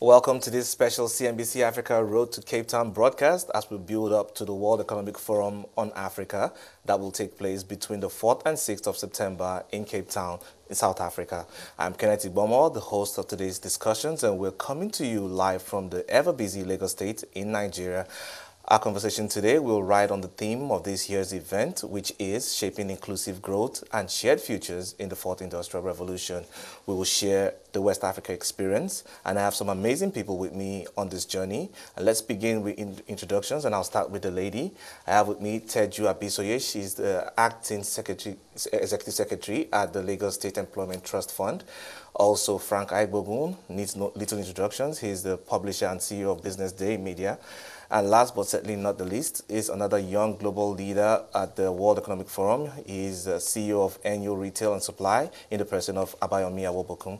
Welcome to this special CNBC Africa Road to Cape Town broadcast as we build up to the World Economic Forum on Africa that will take place between the 4th and 6th of September in Cape Town in South Africa. I'm Kenneth Igbomor, the host of today's discussions, and we're coming to you live from the ever-busy Lagos State in Nigeria. Our conversation today will ride on the theme of this year's event, which is Shaping Inclusive Growth and Shared Futures in the Fourth Industrial Revolution. We will share the West Africa experience, and I have some amazing people with me on this journey. And let's begin with introductions, and I'll start with the lady. I have with me Teju Abisoye. She's the Acting Executive Secretary at the Lagos State Employment Trust Fund. Also, Frank Aigbogun needs no little introductions. He's the publisher and CEO of Businessday Media. And last but certainly not the least is another young global leader at the World Economic Forum. He's CEO of ENYO Retail and Supply in the person of Abayomi Awobokun.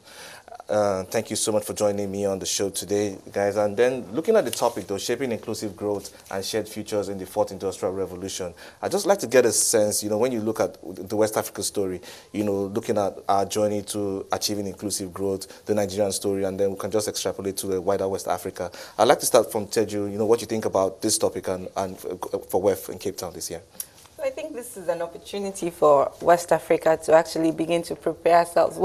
Thank you so much for joining me on the show today, guys. And then looking at the topic, though, shaping inclusive growth and shared futures in the Fourth Industrial Revolution, I'd just like to get a sense, when you look at the West Africa story, looking at our journey to achieving inclusive growth, the Nigerian story, and then we can just extrapolate to the wider West Africa. I'd like to start from Teju, what you think about this topic and for WEF in Cape Town this year. I think this is an opportunity for West Africa to actually begin to prepare ourselves,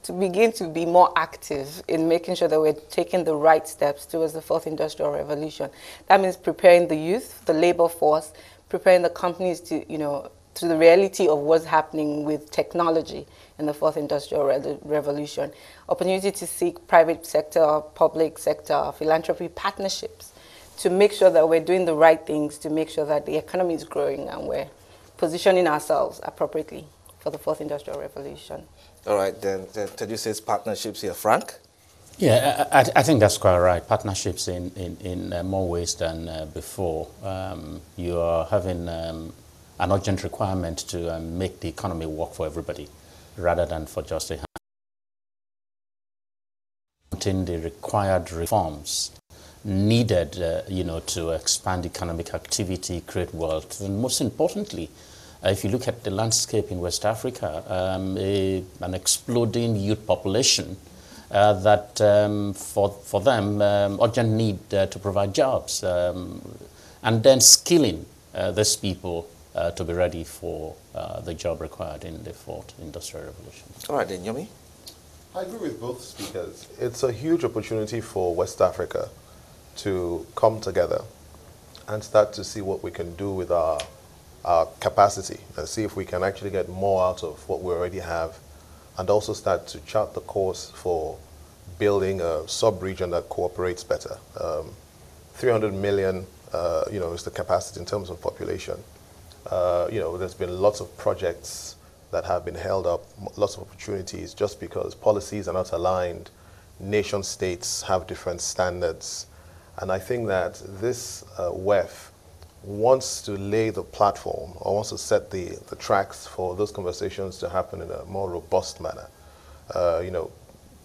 to begin to be more active in making sure that we're taking the right steps towards the Fourth Industrial Revolution. That means preparing the youth, the labor force, preparing the companies to, to the reality of what's happening with technology in the Fourth Industrial Revolution. Opportunity to seek private sector, public sector, philanthropy partnerships to make sure that we're doing the right things, to make sure that the economy is growing and we're positioning ourselves appropriately for the Fourth Industrial Revolution. All right, then Teju says partnerships here. Frank? Yeah, I think that's quite right. Partnerships in more ways than before. You are having an urgent requirement to make the economy work for everybody rather than for just a handful. The required reforms needed, to expand economic activity, create wealth, and most importantly, if you look at the landscape in West Africa, an exploding youth population that for them, urgent need to provide jobs, and then skilling these people to be ready for the job required in the Fourth Industrial Revolution. All right, then, Yomi? I agree with both speakers. It's a huge opportunity for West Africa to come together and start to see what we can do with our capacity and see if we can actually get more out of what we already have, and also start to chart the course for building a sub-region that cooperates better. 300 million, is the capacity in terms of population. There's been lots of projects that have been held up, lots of opportunities just because policies are not aligned. Nation states have different standards. And I think that this WEF wants to lay the platform or wants to set the tracks for those conversations to happen in a more robust manner.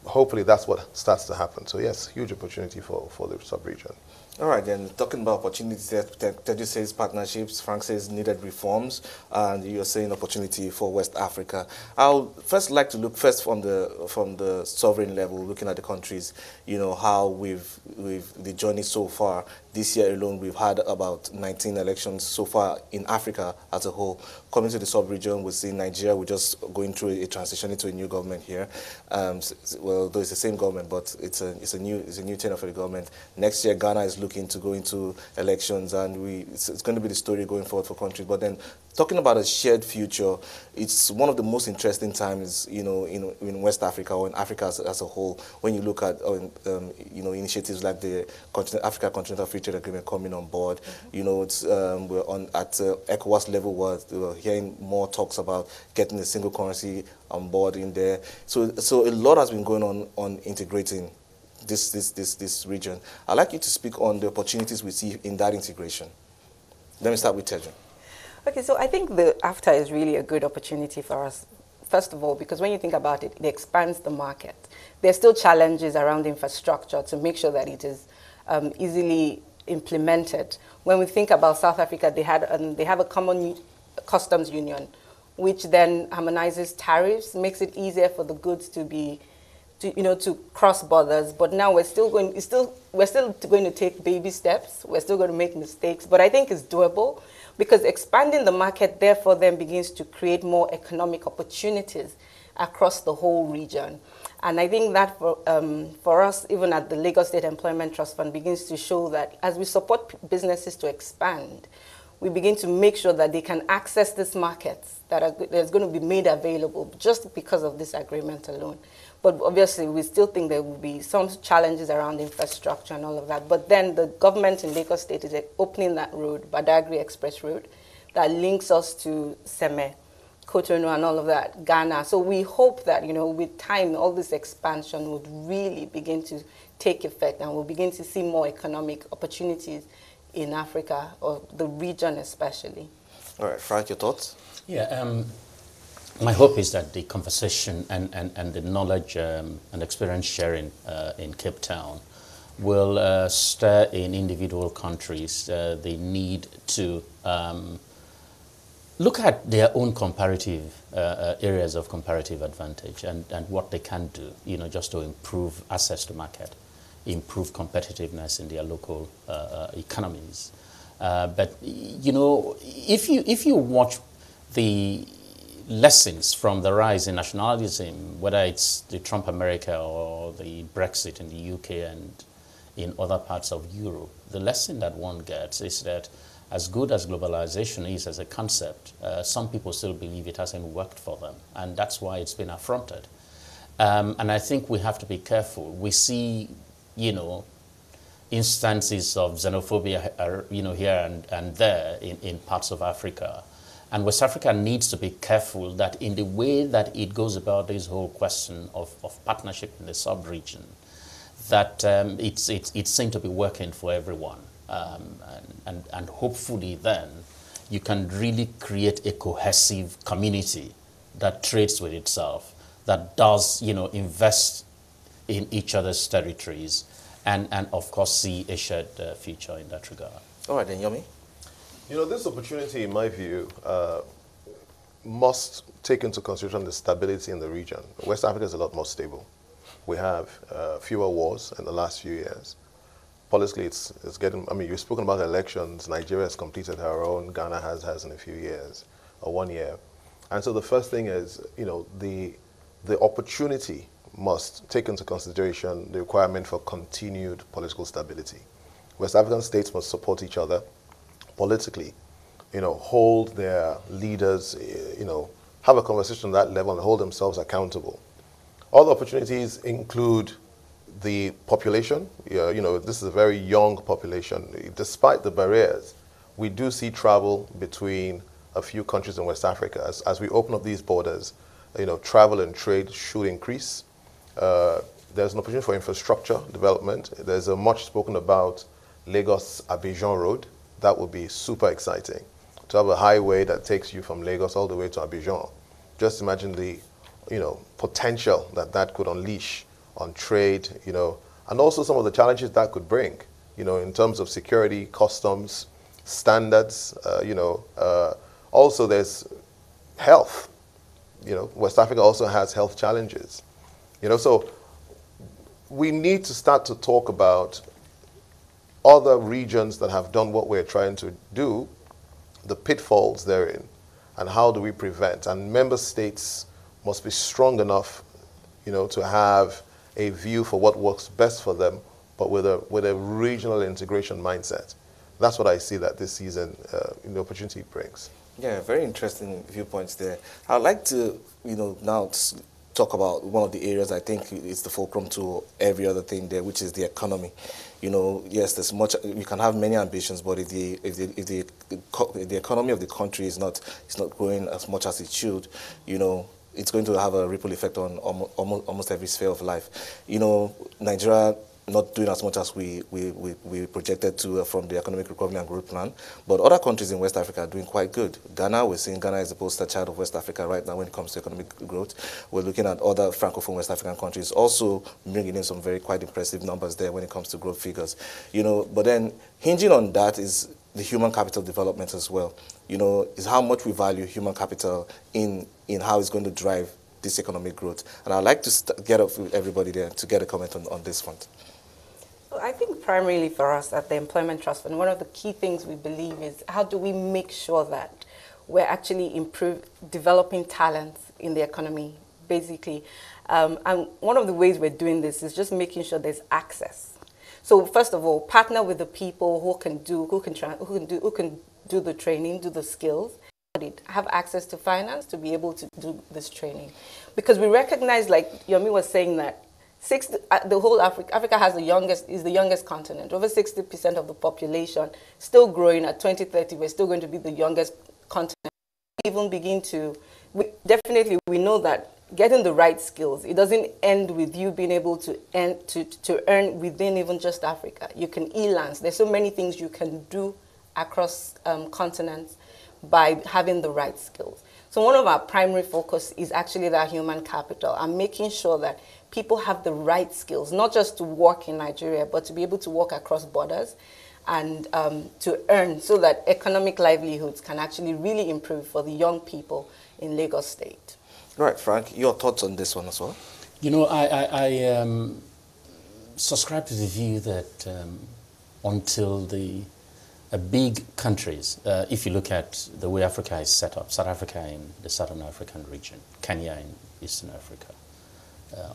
Hopefully that's what starts to happen. So yes, huge opportunity for the sub-region. All right, then, talking about opportunities, Teju says partnerships, Frank says needed reforms, and you're saying opportunity for West Africa. I'll first like to look from the sovereign level, looking at the countries, how we've the journey so far. This year alone, we've had about 19 elections so far in Africa as a whole. Coming to the sub-region, we see Nigeria, we're just going through a transition into a new government here. Well, though it's the same government, but it's a new tenure for the government. Next year, Ghana is looking to go into elections, and it's going to be the story going forward for countries. But then, talking about a shared future, it's one of the most interesting times, in West Africa or in Africa as a whole. When you look at, initiatives like the Africa Continental Free Trade Agreement coming on board, it's we're at ECOWAS level. We're hearing more talks about getting a single currency on board in there. So a lot has been going on integrating this region. I'd like you to speak on the opportunities we see in that integration. Let me start with Teju. Okay, so I think the AFTA is really a good opportunity for us. First of all, because when you think about it, it expands the market. There's still challenges around infrastructure to make sure that it is easily implemented. When we think about South Africa, they have a common customs union, which then harmonizes tariffs, makes it easier for the goods to to cross borders. But now we're still going to take baby steps. We're still going to make mistakes, but I think it's doable, because expanding the market therefore then begins to create more economic opportunities across the whole region. And I think that for us, even at the Lagos State Employment Trust Fund, begins to show that as we support businesses to expand, we begin to make sure that they can access these markets that's going to be made available just because of this agreement alone. But obviously, we still think there will be some challenges around infrastructure and all of that. But then the government in Lagos State is opening that road, Badagry Express Road, that links us to Seme, Cotonou and all of that, Ghana. So we hope that, with time, all this expansion would really begin to take effect, and we'll begin to see more economic opportunities in Africa, or the region especially. All right, Frank, your thoughts? Yeah, my hope is that the conversation and the knowledge and experience sharing in Cape Town will stir in individual countries the need to look at their own comparative areas of comparative advantage and what they can do, just to improve access to market, improve competitiveness in their local economies. But if you watch the lessons from the rise in nationalism, whether it's the Trump America or the Brexit in the UK and in other parts of Europe, the lesson that one gets is that as good as globalization is as a concept, some people still believe it hasn't worked for them, and that's why it's been affronted. And I think we have to be careful. We see, instances of xenophobia, here and there in parts of Africa. And West Africa needs to be careful that in the way that it goes about this whole question of partnership in the sub-region, that it's seen to be working for everyone. And hopefully then you can really create a cohesive community that trades with itself, that does, invest in each other's territories, and of course see a shared future in that regard. All right, then, Yomi. This opportunity, in my view, must take into consideration the stability in the region. West Africa is a lot more stable. We have fewer wars in the last few years. Politically, it's getting, you've spoken about elections. Nigeria has completed her own. Ghana has in a few years, or 1 year. And so the first thing is, the opportunity must take into consideration the requirement for continued political stability. West African states must support each other politically, hold their leaders, have a conversation at that level and hold themselves accountable. Other opportunities include the population. This is a very young population. Despite the barriers, we do see travel between a few countries in West Africa. As we open up these borders, travel and trade should increase. There's an opportunity for infrastructure development. There's a much spoken about Lagos-Abidjan road. That would be super exciting. To have a highway that takes you from Lagos all the way to Abidjan. Just imagine the potential that could unleash on trade, and also some of the challenges that could bring, in terms of security, customs, standards, also there's health. West Africa also has health challenges. So we need to start to talk about other regions that have done what we're trying to do, the pitfalls therein, and how do we prevent. And member states must be strong enough, to have a view for what works best for them, but with a regional integration mindset. That's what I see that this season, the opportunity brings. Yeah, very interesting viewpoints there. I'd like to, now talk about one of the areas I think is the fulcrum to every other thing there, which is the economy. Yes, there's much. You can have many ambitions, but if the economy of the country is not growing as much as it should, it's going to have a ripple effect on almost every sphere of life. Nigeria not doing as much as we projected to from the Economic Recovery and Growth Plan, but other countries in West Africa are doing quite good. Ghana, we're seeing Ghana is the poster child of West Africa right now when it comes to economic growth. We're looking at other Francophone West African countries also bringing in some quite impressive numbers there when it comes to growth figures. But then hinging on that is the human capital development as well. Is how much we value human capital in how it's going to drive this economic growth. And I'd like to get off with everybody there to get a comment on this front. Well, I think primarily for us at the Employment Trust Fund, one of the key things we believe is how do we make sure that we're actually developing talent in the economy, basically. And one of the ways we're doing this is just making sure there's access. So first of all, partner with the people who can do the training, do the skills, have access to finance to be able to do this training. Because we recognize, like Yomi was saying, that the whole Africa is the youngest continent. Over 60% of the population, still growing. At 2030, we're still going to be the youngest continent. Even begin to, we know that getting the right skills, it doesn't end with you being able to earn within even just Africa. You can e-lance. There's so many things you can do across continents by having the right skills. So one of our primary focus is actually that human capital and making sure that people have the right skills, not just to work in Nigeria, but to be able to work across borders and to earn, so that economic livelihoods can actually really improve for the young people in Lagos State. Right, Frank, your thoughts on this one as well? You know, I subscribe to the view that until the big countries, if you look at the way Africa is set up, South Africa in the Southern African region, Kenya in Eastern Africa,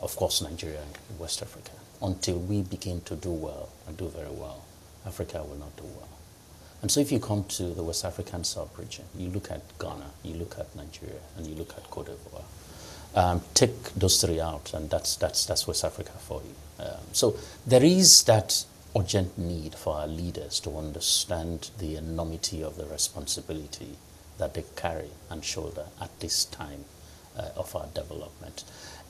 of course Nigeria in West Africa, until we begin to do well and do very well, Africa will not do well. And so if you come to the West African sub-region, you look at Ghana, you look at Nigeria, and you look at Cote d'Ivoire. Take those three out, and that's West Africa for you. So there is that urgent need for our leaders to understand the enormity of the responsibility that they carry and shoulder at this time of our development.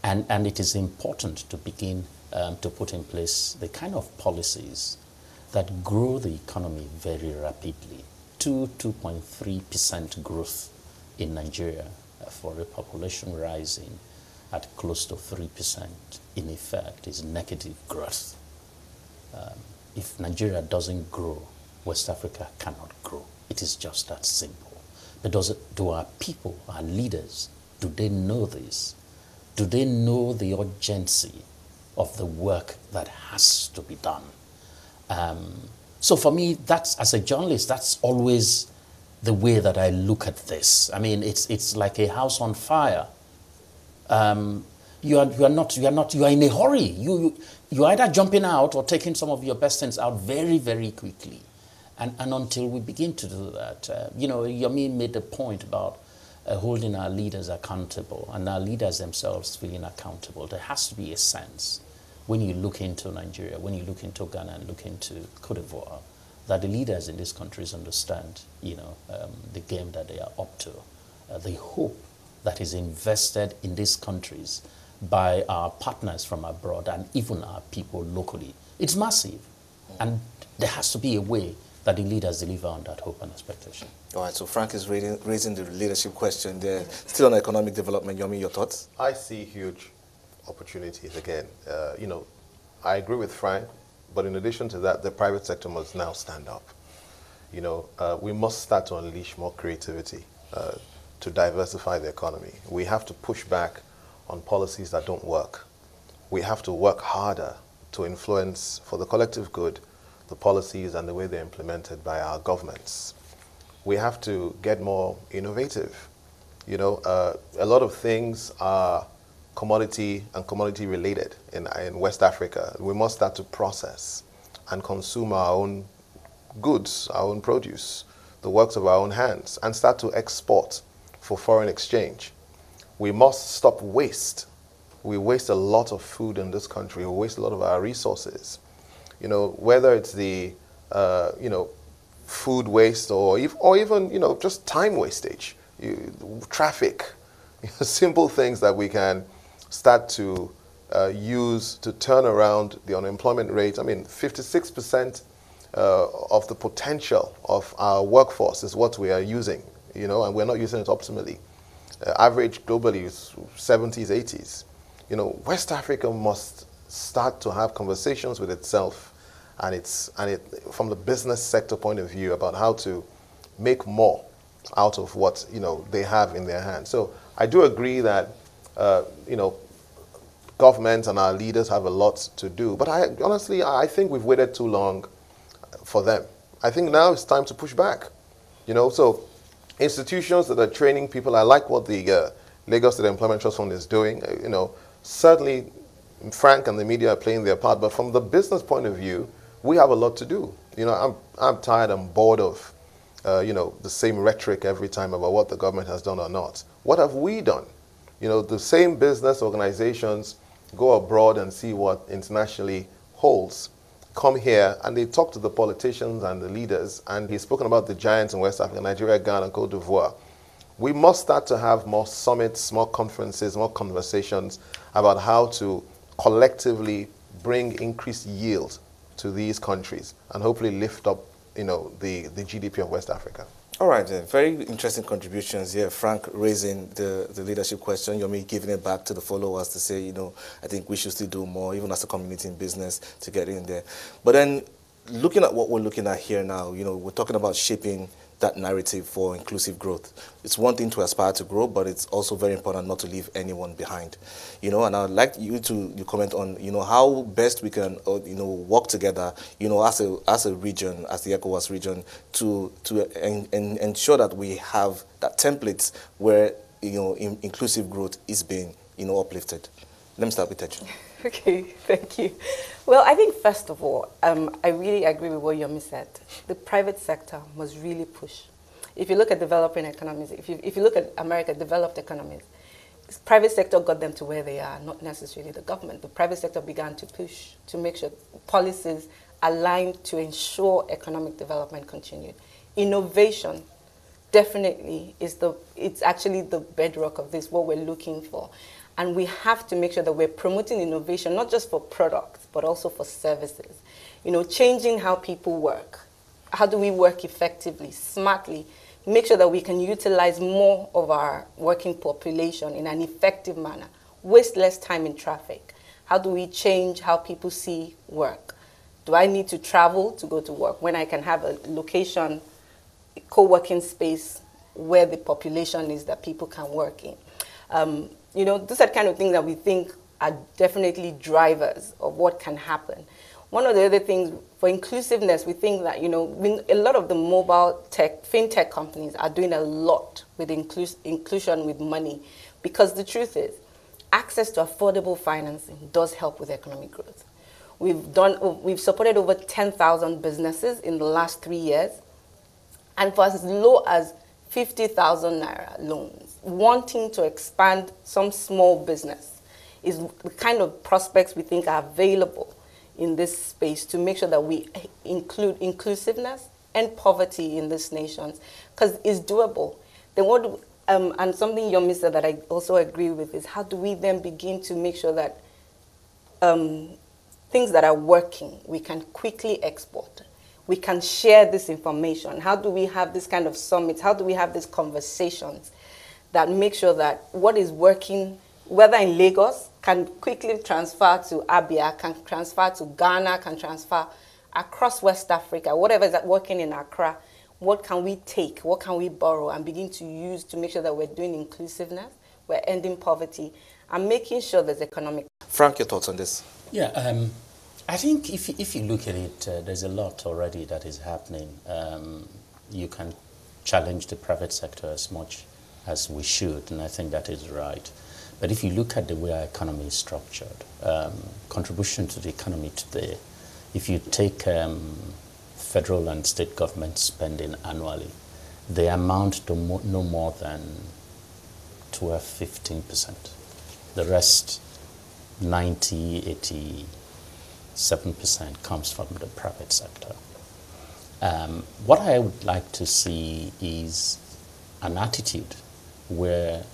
And it is important to begin to put in place the kind of policies that grow the economy very rapidly. 2.3% growth in Nigeria for a population rising at close to 3%, in effect, is negative growth. If Nigeria doesn't grow, West Africa cannot grow. It is just that simple. But do our people, our leaders, do they know this? Do they know the urgency of the work that has to be done? So for me, as a journalist, that's always the way that I look at this. I mean, it's like a house on fire. You are in a hurry. You're either jumping out or taking some of your best things out very, very quickly. And until we begin to do that, Yomi made the point about holding our leaders accountable and our leaders themselves feeling accountable. There has to be a sense when you look into Nigeria, when you look into Ghana and look into Cote d'Ivoire, that the leaders in these countries understand, the game that they are up to, the hope that is invested in these countries by our partners from abroad and even our people locally. It's massive. And there has to be a way that the leaders deliver on that hope and expectation. All right, so Frank is raising the leadership question there. Still on economic development, Yomi, your thoughts? I see huge opportunities again. I agree with Frank, but in addition to that, the private sector must now stand up. We must start to unleash more creativity to diversify the economy. We have to push back on policies that don't work. We have to work harder to influence, for the collective good, the policies and the way they're implemented by our governments. We have to get more innovative. A lot of things are commodity and commodity related in West Africa. We must start to process and consume our own goods, our own produce, the works of our own hands, and start to export for foreign exchange. We must stop waste. We waste a lot of food in this country. We waste a lot of our resources. Whether it's the, food waste or even, just time wastage, traffic, simple things that we can start to use to turn around the unemployment rate. I mean, 56% of the potential of our workforce is what we are using, and we're not using it optimally. Average globally is 70s, 80s. West Africa must start to have conversations with itself and from the business sector point of view about how to make more out of what they have in their hands. So I do agree that you know, government and our leaders have a lot to do. But honestly, I think we've waited too long for them. I think now it's time to push back. You know, so institutions that are training people, I like what the Lagos State Employment Trust Fund is doing. You know, certainly Frank and the media are playing their part, but from the business point of view, we have a lot to do. You know, I'm tired, I'm bored of, you know, the same rhetoric every time about what the government has done or not. What have we done? You know, the same business organizations go abroad and see what internationally holds, come here and they talk to the politicians and the leaders, and he's spoken about the giants in West Africa, Nigeria, Ghana, and Cote d'Ivoire. We must start to have more summits, more conferences, more conversations about how to collectively bring increased yield to these countries and hopefully lift up, you know, the GDP of West Africa. All right, then. Very interesting contributions here. Frank raising the leadership question, Yomi giving it back to the followers to say, you know, I think we should still do more, even as a community in business, to get in there. But then, looking at what we're looking at here now, you know, we're talking about shaping that narrative for inclusive growth. It's one thing to aspire to grow, but it's also very important not to leave anyone behind. You know, and I'd like you to comment on, you know, how best we can, you know, work together, you know, as a region, as the ECOWAS region, to ensure that we have that template where, you know, inclusive growth is being, you know, uplifted. Let me start with Teju. Okay, thank you. Well, I think first of all, I really agree with what Yomi said. The private sector must really push. If you look at developing economies, if you look at America, developed economies, the private sector got them to where they are, not necessarily the government. The private sector began to push to make sure policies aligned to ensure economic development continued. Innovation definitely it's actually the bedrock of this, what we're looking for. And we have to make sure that we're promoting innovation, not just for products, but also for services. You know, changing how people work. How do we work effectively, smartly? Make sure that we can utilize more of our working population in an effective manner. Waste less time in traffic. How do we change how people see work? Do I need to travel to go to work when I can have a location, a co-working space where the population is that people can work in? You know, those are the kind of things that we think are definitely drivers of what can happen. One of the other things, for inclusiveness, we think that, you know, a lot of the mobile tech, fintech companies are doing a lot with inclusion with money, because the truth is, access to affordable financing does help with economic growth. We've supported over 10,000 businesses in the last 3 years, and for as low as 50,000 naira loans. Wanting to expand some small business is the kind of prospects we think are available in this space to make sure that we include inclusiveness and poverty in these nations, because it's doable. Then what, and something Yomi said that I also agree with is, how do we then begin to make sure that things that are working, we can quickly export? We can share this information. How do we have this kind of summits? How do we have these conversations that make sure that what is working, whether in Lagos, can quickly transfer to Abia, can transfer to Ghana, can transfer across West Africa, whatever is working in Accra, what can we take, what can we borrow and begin to use to make sure that we're doing inclusiveness, we're ending poverty, and making sure there's economic. Frank, your thoughts on this? Yeah, I think if you look at it, there's a lot already that is happening. You can challenge the private sector as much as we should, and I think that is right. But if you look at the way our economy is structured, contribution to the economy today, if you take federal and state government spending annually, they amount to no more than 12–15%. The rest, 90–87% comes from the private sector. What I would like to see is an attitude where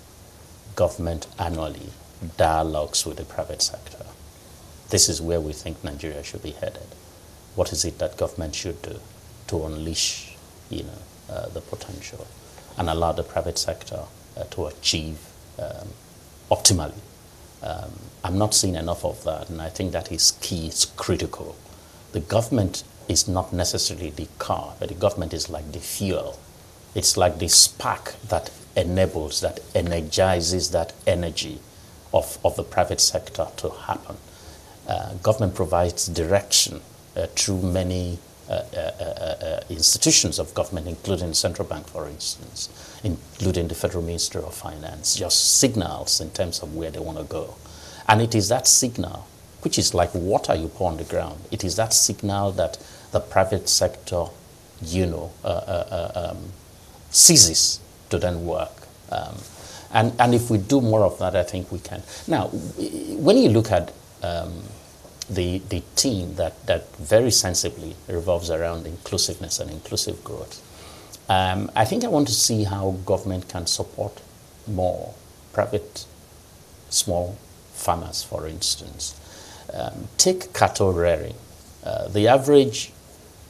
government annually dialogues with the private sector. This is where we think Nigeria should be headed. What is it that government should do to unleash, the potential and allow the private sector to achieve optimally? I'm not seeing enough of that, and I think that is key, it's critical. The government is not necessarily the car, but the government is like the fuel. It's like the spark that enables, that energizes that energy of the private sector to happen. Government provides direction through many institutions of government, including the central bank, for instance, including the Federal Ministry of Finance, just signals in terms of where they want to go. And it is that signal, which is like water you pour on the ground, it is that signal that the private sector, ceases to then work. And if we do more of that, I think we can. Now, when you look at the theme that very sensibly revolves around inclusiveness and inclusive growth, I think I want to see how government can support more private small farmers, for instance. Take cattle rearing. The average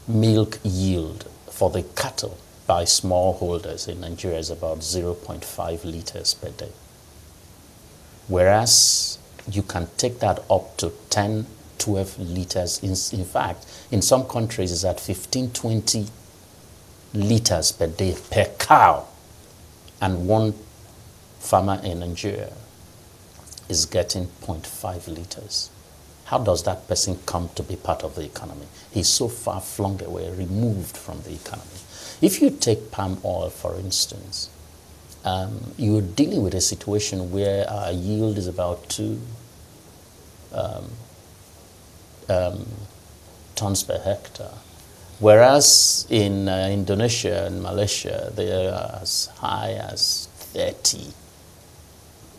milk yield for the cattle by smallholders in Nigeria is about 0.5 liters per day. Whereas you can take that up to 10, 12 liters. In fact, in some countries it's at 15, 20 liters per day per cow. And one farmer in Nigeria is getting 0.5 liters. How does that person come to be part of the economy? He's so far flung away, removed from the economy. If you take palm oil, for instance, you're dealing with a situation where our yield is about 2 tons per hectare, whereas in Indonesia and Malaysia, they are as high as 30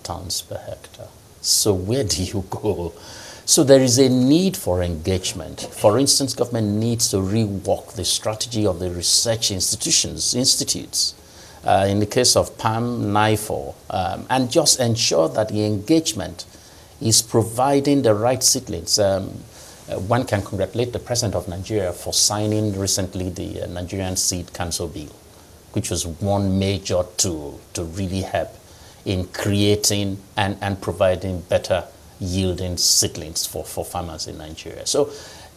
tons per hectare. So where do you go? So there is a need for engagement. For instance, government needs to rework the strategy of the research institutes. In the case of palm, NIFO, and just ensure that the engagement is providing the right seedlings. One can congratulate the President of Nigeria for signing recently the Nigerian Seed Council Bill, which was one major tool to really help in creating and providing better yielding seedlings for farmers in Nigeria. So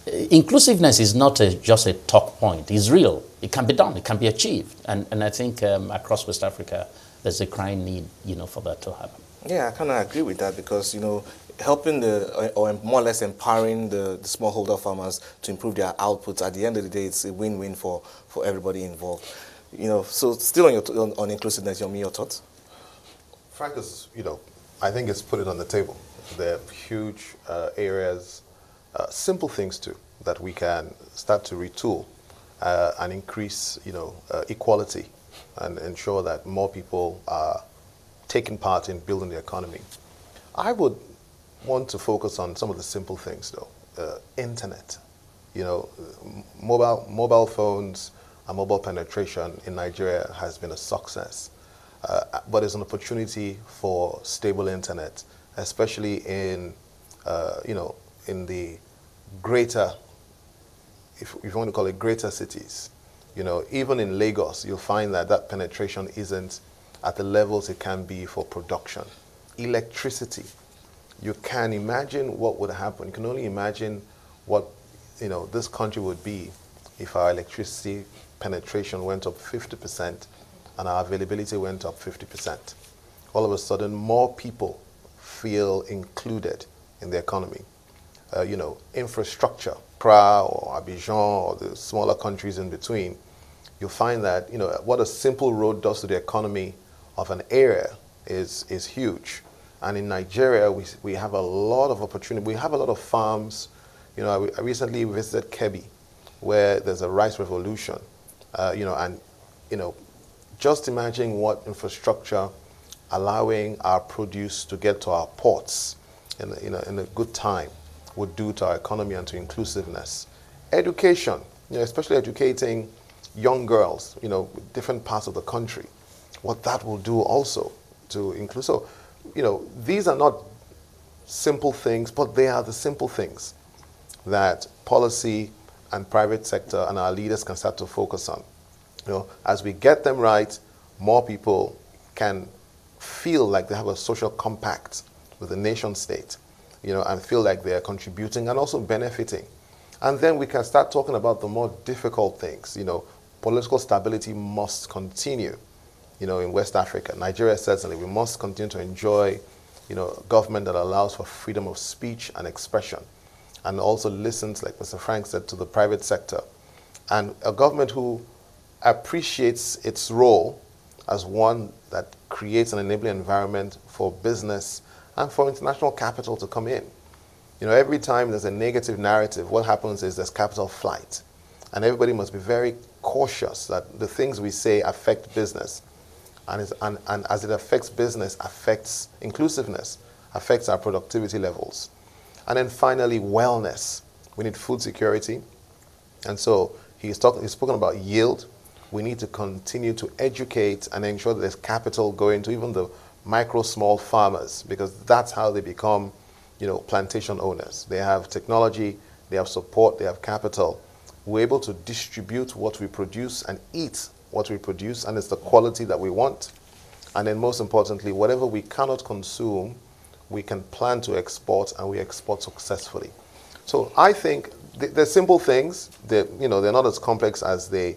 inclusiveness is not just a talk point. It's real. It can be done. It can be achieved. And I think across West Africa, there's a crying need, for that to happen. Yeah, I kind of agree with that because, helping or more or less empowering the smallholder farmers to improve their outputs, at the end of the day, it's a win-win for everybody involved. So still on inclusiveness, your thoughts? Frank is, I think it's put it on the table. There are huge areas, simple things too, that we can start to retool and increase, equality and ensure that more people are taking part in building the economy. I would want to focus on some of the simple things though. Internet, mobile phones and mobile penetration in Nigeria has been a success. But there's an opportunity for stable internet, especially in in the greater, if you want to call it greater cities. Even in Lagos, you'll find that penetration isn't at the levels it can be for production. Electricity, you can imagine what would happen. You can only imagine what this country would be if our electricity penetration went up 50% and our availability went up 50%. All of a sudden, more people feel included in the economy. Infrastructure, Accra or Abidjan or the smaller countries in between, you'll find that what a simple road does to the economy of an area is huge. And in Nigeria, we have a lot of opportunity. We have a lot of farms. I recently visited Kebbi, where there's a rice revolution. Just imagine what infrastructure allowing our produce to get to our ports in a good time would do to our economy and to inclusiveness. Education, especially educating young girls, different parts of the country, what that will do also to include. So, these are not simple things, but they are the simple things that policy and private sector and our leaders can start to focus on. As we get them right, more people can feel like they have a social compact with the nation state, and feel like they are contributing and also benefiting. And then we can start talking about the more difficult things. Political stability must continue, in West Africa. Nigeria certainly, we must continue to enjoy government that allows for freedom of speech and expression, and also listens, like Mr. Frank said, to the private sector, and a government who appreciates its role as one that creates an enabling environment for business and for international capital to come in. Every time there's a negative narrative, what happens is there's capital flight. And everybody must be very cautious that the things we say affect business. And as it affects business, affects inclusiveness, affects our productivity levels. And then finally, wellness. We need food security. And so he's spoken about yield. We need to continue to educate and ensure that there's capital going to even the micro, small farmers, because that's how they become, plantation owners. They have technology, they have support, they have capital. We're able to distribute what we produce and eat what we produce, and it's the quality that we want. And then most importantly, whatever we cannot consume, we can plan to export, and we export successfully. So I think they're simple things. They're not as complex as the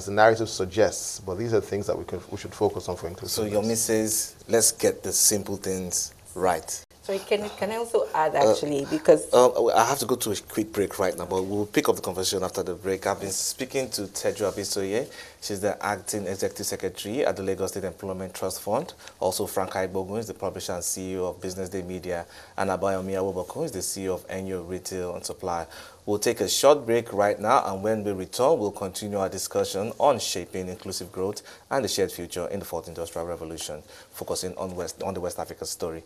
narrative suggests, but these are things that we should focus on for inclusiveness. So your missus, let's get the simple things right. Sorry, can I also add, actually, because... I have to go to a quick break right now, but we'll pick up the conversation after the break. I've been speaking to Teju Abisoye. She's the Acting Executive Secretary at the Lagos State Employment Trust Fund. Also, Frank Aigbogun is the publisher and CEO of Businessday Media, and Abayomi Awobokun is the CEO of ENYO Retail and Supply. We'll take a short break right now, and when we return, we'll continue our discussion on shaping inclusive growth and the shared future in the fourth industrial revolution, focusing on the West Africa story.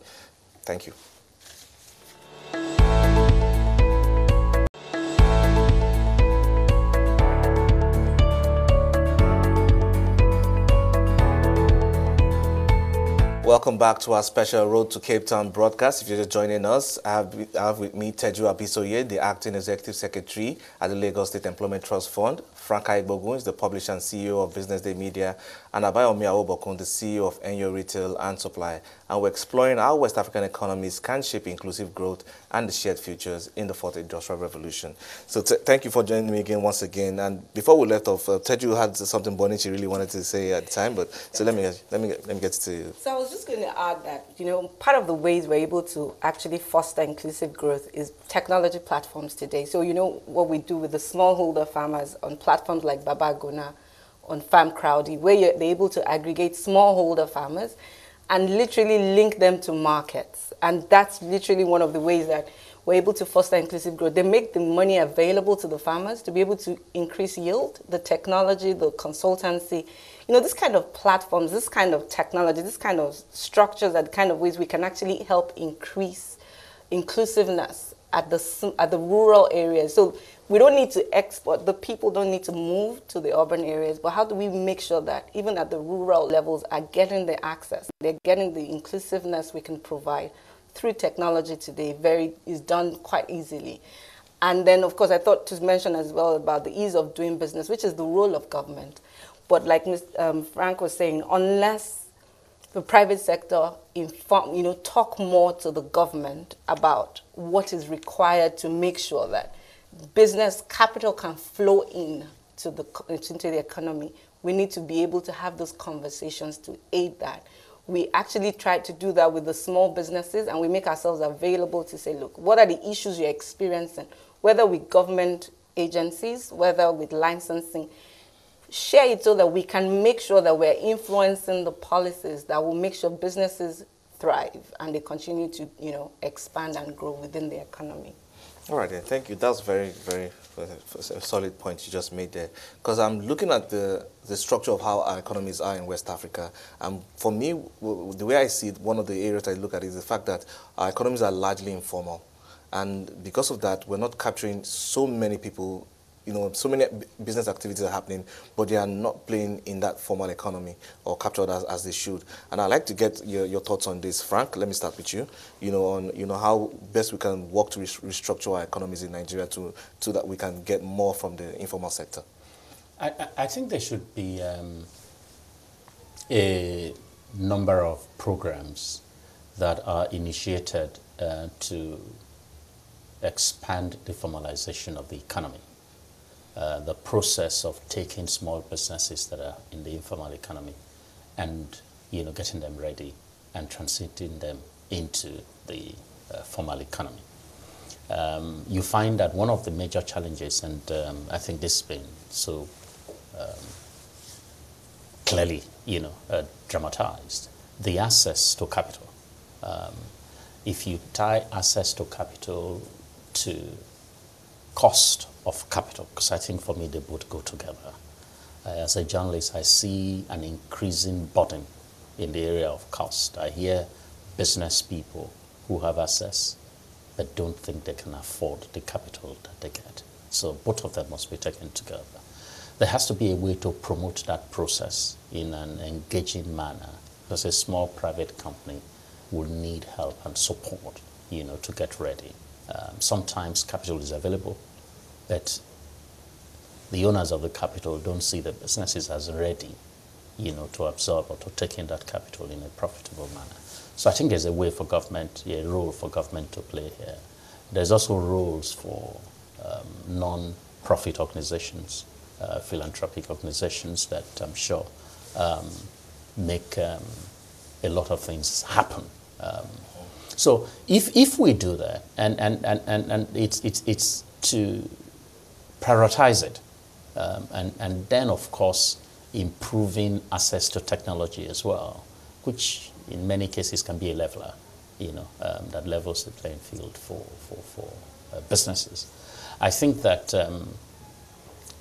Thank you. Welcome back to our special Road to Cape Town broadcast. If you're just joining us, I have with me Teju Abisoye, the Acting Executive Secretary at the Lagos State Employment Trust Fund. Frank Aigbogun is the publisher and CEO of Businessday Media, and Abayomi Awobokun, the CEO of ENYO Retail and Supply. And we're exploring how West African economies can shape inclusive growth and the shared futures in the fourth industrial revolution. So thank you for joining me again once again. And before we left off, Teju had something burning she really wanted to say at the time, but so let me get to you. So I was just going to add that, part of the ways we're able to actually foster inclusive growth is technology platforms today. So, what we do with the smallholder farmers on platforms like Babagona, on Farm Crowdy, where they're able to aggregate smallholder farmers and literally link them to markets. And that's literally one of the ways that we're able to foster inclusive growth. They make the money available to the farmers to be able to increase yield, the technology, the consultancy, this kind of platforms, this kind of technology, this kind of structures, are the kind of ways we can actually help increase inclusiveness at the rural areas. So we don't need to export, the people don't need to move to the urban areas, but how do we make sure that even at the rural levels are getting the access, they're getting the inclusiveness we can provide through technology today is done quite easily. And then, of course, I thought to mention as well about the ease of doing business, which is the role of government. But like Frank was saying, unless the private sector talk more to the government about what is required to make sure that business capital can flow into the economy, we need to be able to have those conversations to aid that. We actually try to do that with the small businesses, and we make ourselves available to say, look, what are the issues you're experiencing, whether with government agencies, whether with licensing. Share it so that we can make sure that we're influencing the policies that will make sure businesses thrive and they continue to, expand and grow within the economy. All right, then. Thank you. That's very, very solid point you just made there. Because I'm looking at the structure of how our economies are in West Africa. And for me, the way I see it, one of the areas I look at is the fact that our economies are largely informal. And because of that, we're not capturing so many people. So many business activities are happening, but they are not playing in that formal economy or captured as they should. And I'd like to get your thoughts on this. Frank, let me start with you. On how best we can work to restructure our economies in Nigeria so that we can get more from the informal sector. I think there should be a number of programs that are initiated to expand the formalization of the economy. The process of taking small businesses that are in the informal economy and getting them ready and transiting them into the formal economy. You find that one of the major challenges, and I think this has been so clearly, dramatized, the access to capital. If you tie access to capital to cost of capital, because I think for me they both go together. As a journalist, I see an increasing burden in the area of cost. I hear business people who have access but don't think they can afford the capital that they get. So both of them must be taken together. There has to be a way to promote that process in an engaging manner, because a small private company will need help and support, to get ready. Sometimes capital is available, but the owners of the capital don't see the businesses as ready, to absorb or to take in that capital in a profitable manner. So I think there's a way for government, a role for government to play here. There's also roles for non-profit organizations, philanthropic organizations that I'm sure make a lot of things happen. So if we do that, and it's to prioritize it, and then of course improving access to technology as well, which in many cases can be a leveler, that levels the playing field for businesses. I think that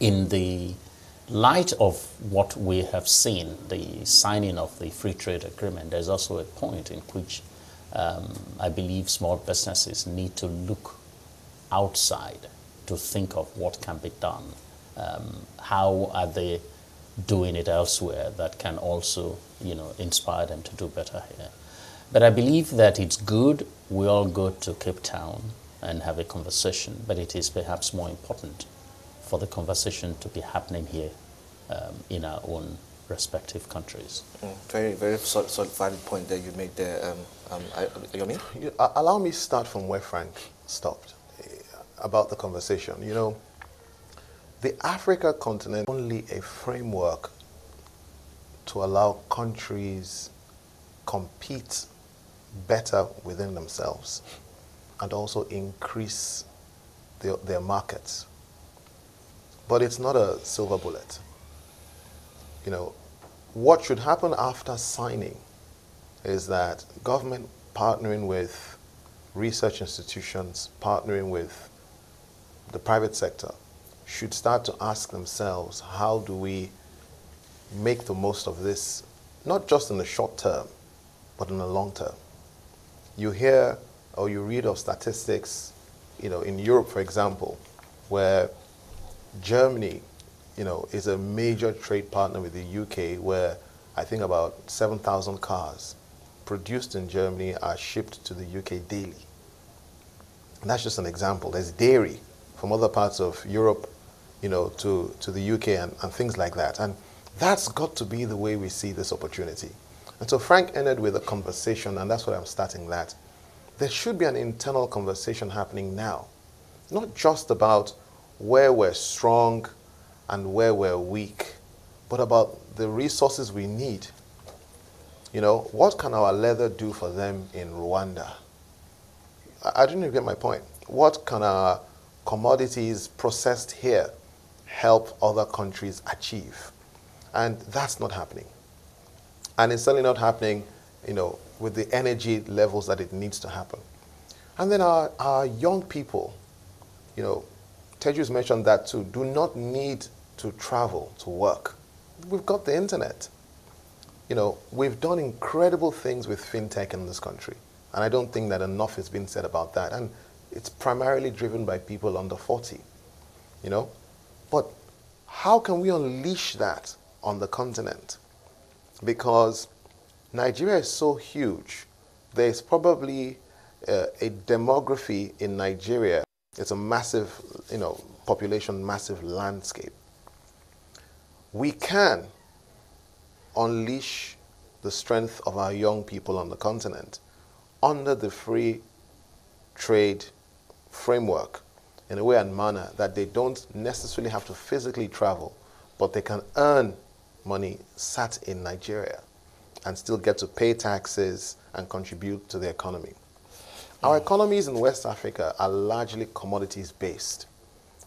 in the light of what we have seen, the signing of the free trade agreement, there's also a point in which I believe small businesses need to look outside to think of what can be done. How are they doing it elsewhere that can also, inspire them to do better here? But I believe that it's good we all go to Cape Town and have a conversation, but it is perhaps more important for the conversation to be happening here in our own respective countries. Very, very solid valid point that you made there, Abayomi. Allow me to start from where Frank stopped about the conversation. The Africa continent is only a framework to allow countries compete better within themselves and also increase their markets. But it's not a silver bullet. What should happen after signing is that government partnering with research institutions, partnering with the private sector, should start to ask themselves, how do we make the most of this, not just in the short term, but in the long term? You hear or you read of statistics, in Europe, for example, where Germany, is a major trade partner with the UK, where I think about 7,000 cars produced in Germany are shipped to the UK daily. And that's just an example. There's dairy from other parts of Europe, to the UK and things like that. And that's got to be the way we see this opportunity. And so Frank ended with a conversation, and that's what I'm starting that. There should be an internal conversation happening now, not just about where we're strong and where we're weak, but about the resources we need. What can our leather do for them in Rwanda? I didn't even get my point. What can our commodities processed here help other countries achieve? And that's not happening. And it's certainly not happening, with the energy levels that it needs to happen. And then our young people, Teju's mentioned that too, do not need to travel to work. We've got the internet. We've done incredible things with fintech in this country. And I don't think that enough has been said about that. And it's primarily driven by people under 40, But how can we unleash that on the continent? Because Nigeria is so huge. There's probably a demography in Nigeria. It's a massive, population, massive landscape. We can unleash the strength of our young people on the continent under the free trade framework in a way and manner that they don't necessarily have to physically travel, but they can earn money sat in Nigeria. and still get to pay taxes and contribute to the economy. Our economies in West Africa are largely commodities-based.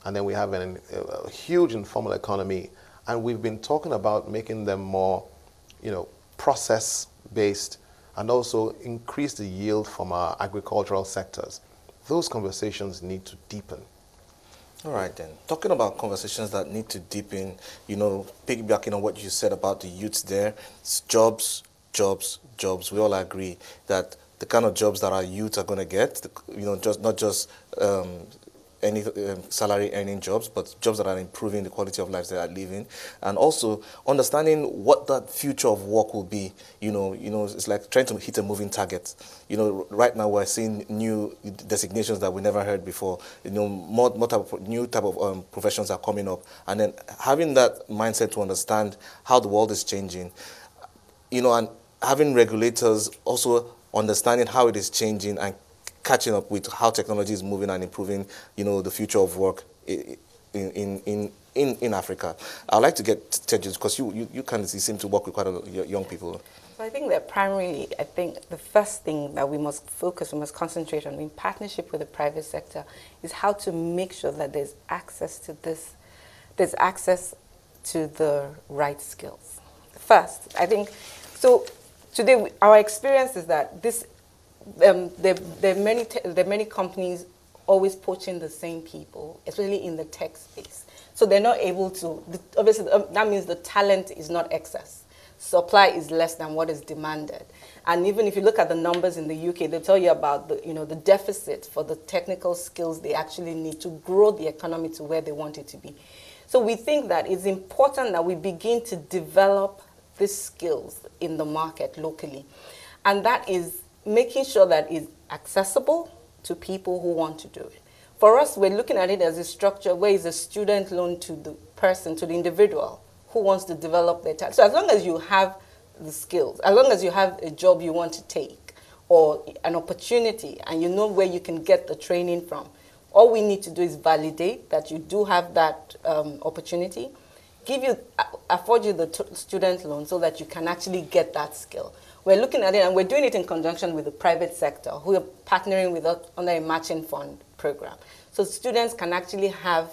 And then we have a huge informal economy, and we've been talking about making them more, process-based, and also increase the yield from our agricultural sectors. Those conversations need to deepen. All right, then. Talking about conversations that need to deepen, piggybacking on what you said about the youths there, it's jobs, jobs, jobs. We all agree that the kind of jobs that our youth are going to get, not just any salary earning jobs, but jobs that are improving the quality of lives they are living, and also understanding what that future of work will be. It's like trying to hit a moving target. Right now we're seeing new designations that we never heard before. New type of professions are coming up, and then having that mindset to understand how the world is changing, and having regulators also understanding how it is changing and catching up with how technology is moving and improving, the future of work in Africa. I'd like to get Teju, because you seem to work with quite a lot of young people. So I think that primarily, the first thing that we must concentrate on in partnership with the private sector is how to make sure that there's access to the right skills. First, I think, so today our experience is that there are many companies always poaching the same people, especially in the tech space. So they're not able to, obviously that means the talent is not excess. Supply is less than what is demanded. And even if you look at the numbers in the UK, they tell you about the deficit for the technical skills they actually need to grow the economy to where they want it to be. So we think that it's important that we begin to develop these skills in the market locally. And that is making sure that it's accessible to people who want to do it. For us, we're looking at it as a structure where it's a student loan to the person, to the individual who wants to develop their talent. So as long as you have the skills, as long as you have a job you want to take or an opportunity and you know where you can get the training from, all we need to do is validate that you do have that opportunity, afford you the student loan so that you can actually get that skill. We're looking at it, and we're doing it in conjunction with the private sector, who are partnering with us under a matching fund program. So students can actually have,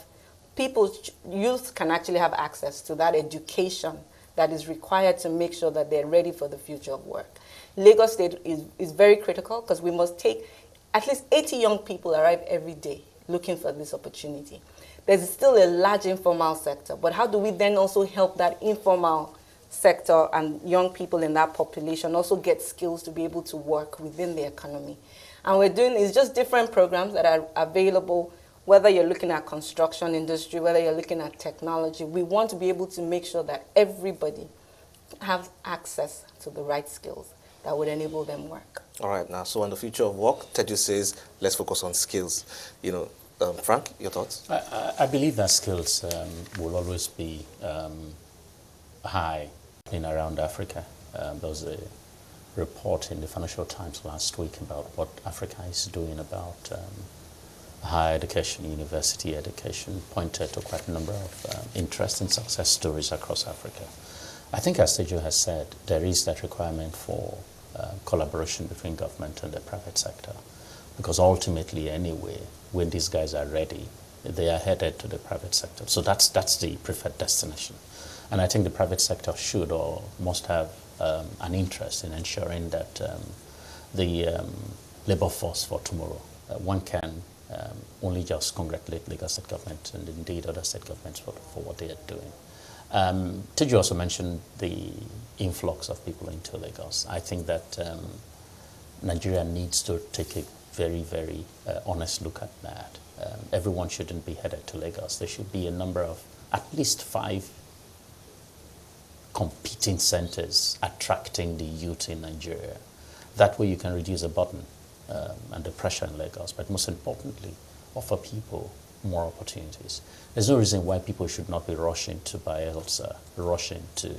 youth can actually have access to that education that is required to make sure that they're ready for the future of work. Lagos State is very critical because we must take, at least 80 young people arrive every day looking for this opportunity. There's still a large informal sector, but how do we then also help that informal sector and young people in that population also get skills to be able to work within the economy? And we're doing, it's just different programs that are available, whether you're looking at construction industry, whether you're looking at technology. We want to be able to make sure that everybody has access to the right skills that would enable them work. All right, now, so on the future of work, Teju says, let's focus on skills. Frank, your thoughts? I believe that skills will always be high in around Africa. There was a report in the Financial Times last week about what Africa is doing about higher education, university education, pointed to quite a number of interesting success stories across Africa. I think, as Teju has said, there is that requirement for collaboration between government and the private sector, because ultimately, anyway, when these guys are ready, they are headed to the private sector. So that's the preferred destination. And I think the private sector should or must have an interest in ensuring that the labor force for tomorrow, one can only just congratulate Lagos State government and indeed other state governments for what they are doing. Teju also mentioned the influx of people into Lagos. I think that Nigeria needs to take a very, very honest look at that. Everyone shouldn't be headed to Lagos. There should be a number of at least 5 competing centers attracting the youth in Nigeria. That way you can reduce the burden and the pressure in Lagos, but most importantly, offer people more opportunities. There's no reason why people should not be rushing to Bayelsa, rushing to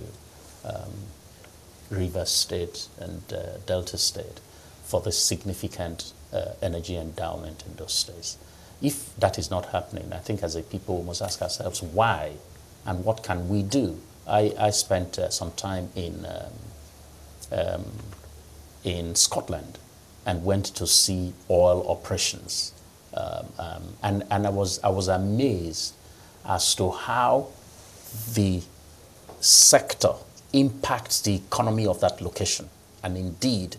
Rivers State and Delta State for the significant energy endowment in those states. If that is not happening, I think as a people we must ask ourselves why and what can we do. I spent some time in in Scotland and went to see oil operations. And I was amazed as to how the sector impacts the economy of that location, and indeed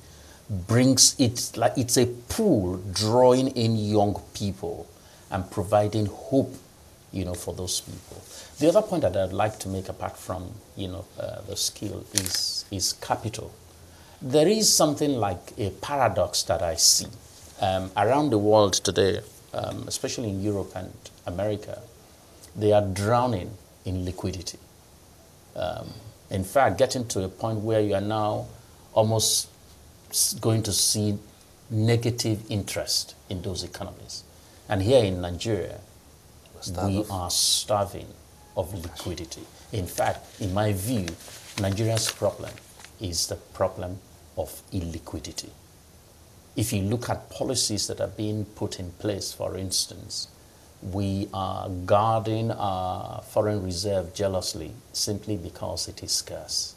brings it, like it's a pool drawing in young people and providing hope, for those people. The other point that I'd like to make, apart from, the skill, is capital. There is something like a paradox that I see around the world today, especially in Europe and America. They are drowning in liquidity. In fact, getting to a point where you are now almost going to see negative interest in those economies. And here in Nigeria, we are starving of liquidity. In fact, in my view, Nigeria's problem is the problem of illiquidity. If you look at policies that are being put in place, for instance, we are guarding our foreign reserve jealously simply because it is scarce.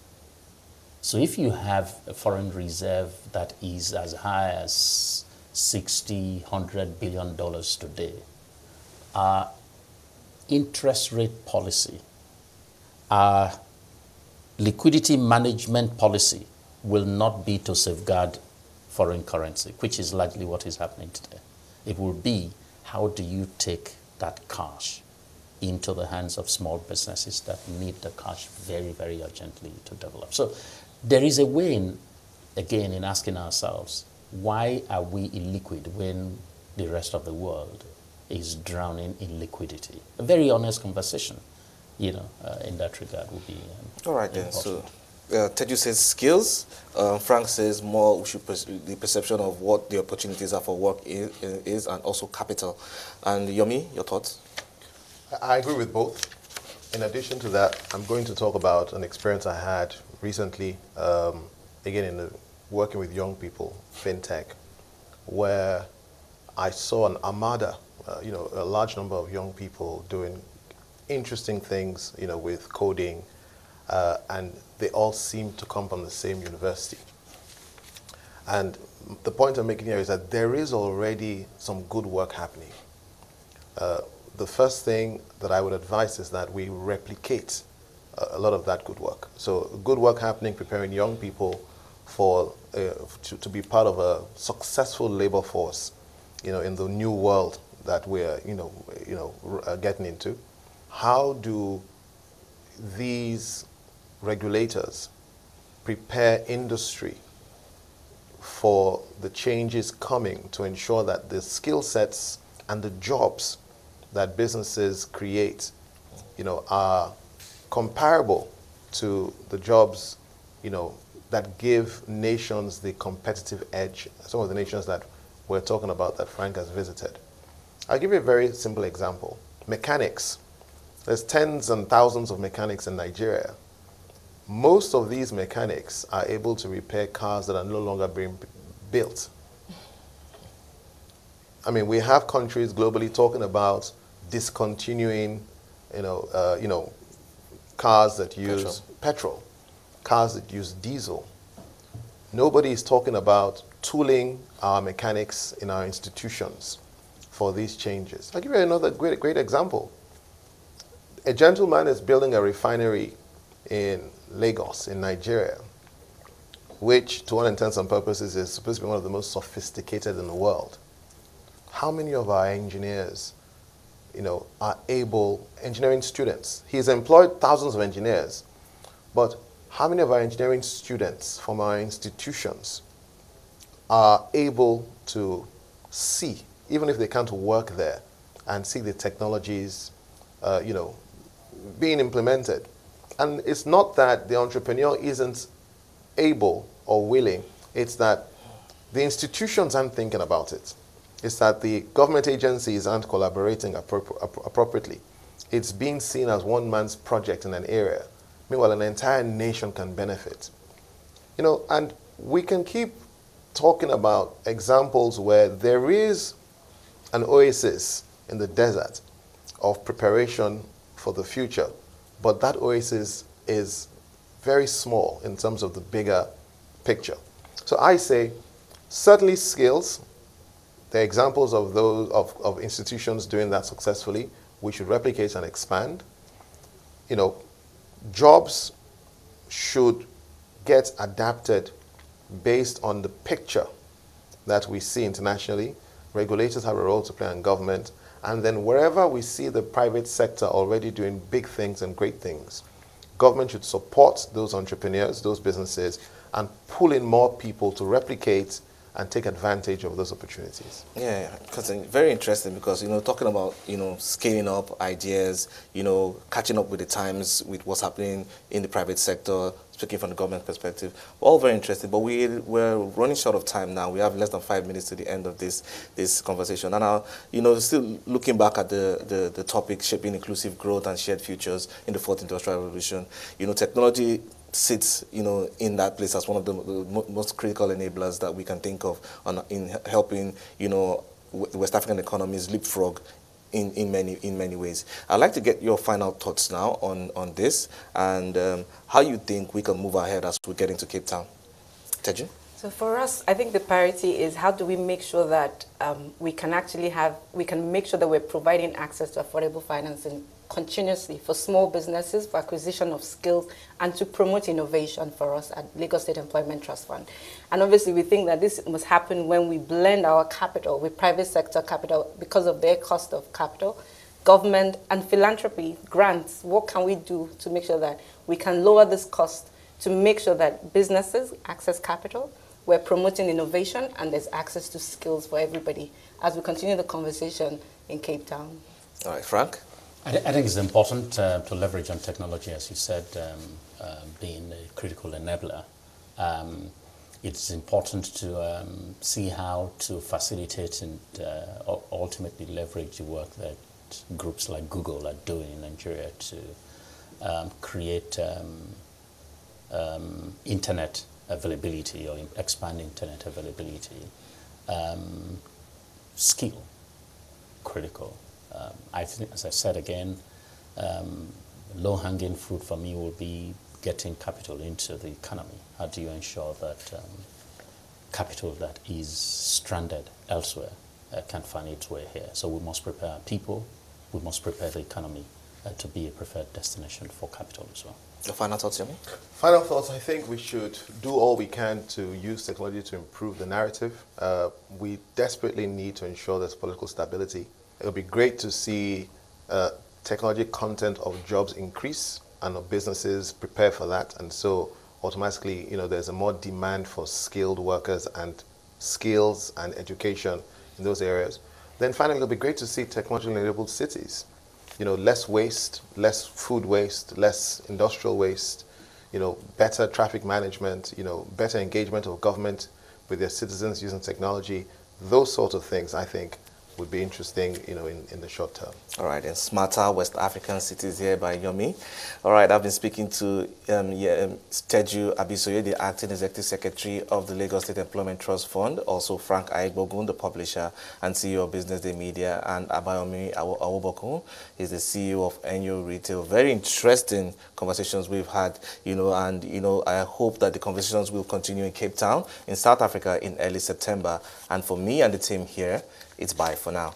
So if you have a foreign reserve that is as high as $60, $100 billion today, our interest rate policy, our liquidity management policy will not be to safeguard foreign currency, which is largely what is happening today. It will be, how do you take that cash into the hands of small businesses that need the cash very, very urgently to develop? So there is a way, in asking ourselves, why are we illiquid when the rest of the world is drowning in liquidity? A very honest conversation, in that regard would be all right, then. important. So Teju says skills. Frank says more we should the perception of what the opportunities are for work is, and also capital. And Yomi, your thoughts? I agree with both. In addition to that, I'm going to talk about an experience I had recently, again in working with young people, fintech, where I saw an armada, a large number of young people doing interesting things, with coding, and they all seem to come from the same university. And the point I'm making here is that there is already some good work happening. The first thing that I would advise is that we replicate a lot of that good work. So good work happening, preparing young people for to be part of a successful labor force, in the new world that we're getting into. How do these regulators prepare industry for the changes coming to ensure that the skill sets and the jobs that businesses create, are comparable to the jobs, that give nations the competitive edge, some of the nations that we're talking about that Frank has visited. I'll give you a very simple example. Mechanics. There's tens and thousands of mechanics in Nigeria. Most of these mechanics are able to repair cars that are no longer being built. I mean, we have countries globally talking about discontinuing, cars that use petrol, cars that use diesel. Nobody is talking about tooling our mechanics in our institutions for these changes. I'll give you another great example. A gentleman is building a refinery in Lagos, in Nigeria, which, to all intents and purposes, is supposed to be one of the most sophisticated in the world. How many of our engineers, are able, engineering students? He's employed thousands of engineers, but how many of our engineering students from our institutions are able to see, even if they can't work there, and see the technologies, being implemented? And it's not that the entrepreneur isn't able or willing, it's that the institutions aren't thinking about it. It's that the government agencies aren't collaborating appropriately. It's being seen as one man's project in an area. Meanwhile, an entire nation can benefit. And we can keep talking about examples where there is an oasis in the desert of preparation for the future, but that oasis is very small in terms of the bigger picture. So I say, certainly skills, there are examples of those of institutions doing that successfully. We should replicate and expand. You know, jobs should get adapted based on the picture that we see internationally. Regulators have a role to play in government. And then wherever we see the private sector already doing big things and great things, government should support those entrepreneurs, those businesses, and pull in more people to replicate and take advantage of those opportunities. Yeah, because very interesting because, talking about, scaling up ideas, catching up with the times, with what's happening in the private sector, speaking from the government perspective, all very interesting, but we're running short of time now. We have less than 5 minutes to the end of this conversation. And still looking back at the topic, shaping inclusive growth and shared futures in the fourth industrial revolution, technology sits, in that place as one of the most critical enablers that we can think of in helping, West African economies leapfrog in many ways. I'd like to get your final thoughts now on this and how you think we can move ahead as we get into Cape Town. Teju? So for us, I think the priority is how do we make sure that we can make sure that we're providing access to affordable financing continuously for small businesses, for acquisition of skills, and to promote innovation for us at Lagos State Employment Trust Fund. And obviously, we think that this must happen when we blend our capital with private sector capital because of their cost of capital, government, and philanthropy, grants. What can we do to make sure that we can lower this cost to make sure that businesses access capital, we're promoting innovation, and there's access to skills for everybody as we continue the conversation in Cape Town. All right, Frank? I think it's important to leverage on technology, as you said, being a critical enabler. It's important to see how to facilitate and ultimately leverage the work that groups like Google are doing in Nigeria to create internet availability or expand internet availability. Skill, critical. I think, as I said again, low-hanging fruit for me will be getting capital into the economy. How do you ensure that capital that is stranded elsewhere can find its way here? So we must prepare people, we must prepare the economy to be a preferred destination for capital as well. Your final thoughts, Yomi? Final thoughts, I think we should do all we can to use technology to improve the narrative. We desperately need to ensure there's political stability. It would be great to see technology content of jobs increase and of businesses prepare for that. And so automatically, there's a more demand for skilled workers and skills and education in those areas. Then finally, it'll be great to see technology-enabled cities. Less waste, less food waste, less industrial waste, better traffic management, better engagement of government with their citizens using technology. Those sorts of things, I think, would be interesting, in the short term. All right, and Smarter West African Cities here by Yomi. All right, I've been speaking to Teju Abisoye, the Acting Executive Secretary of the Lagos State Employment Trust Fund, also Frank Aigbogun, the publisher and CEO of Businessday Media, and Abayomi Awobokun, he's the CEO of ENYO Retail. Very interesting conversations we've had, and I hope that the conversations will continue in Cape Town, in South Africa, in early September. And for me and the team here, it's bye for now.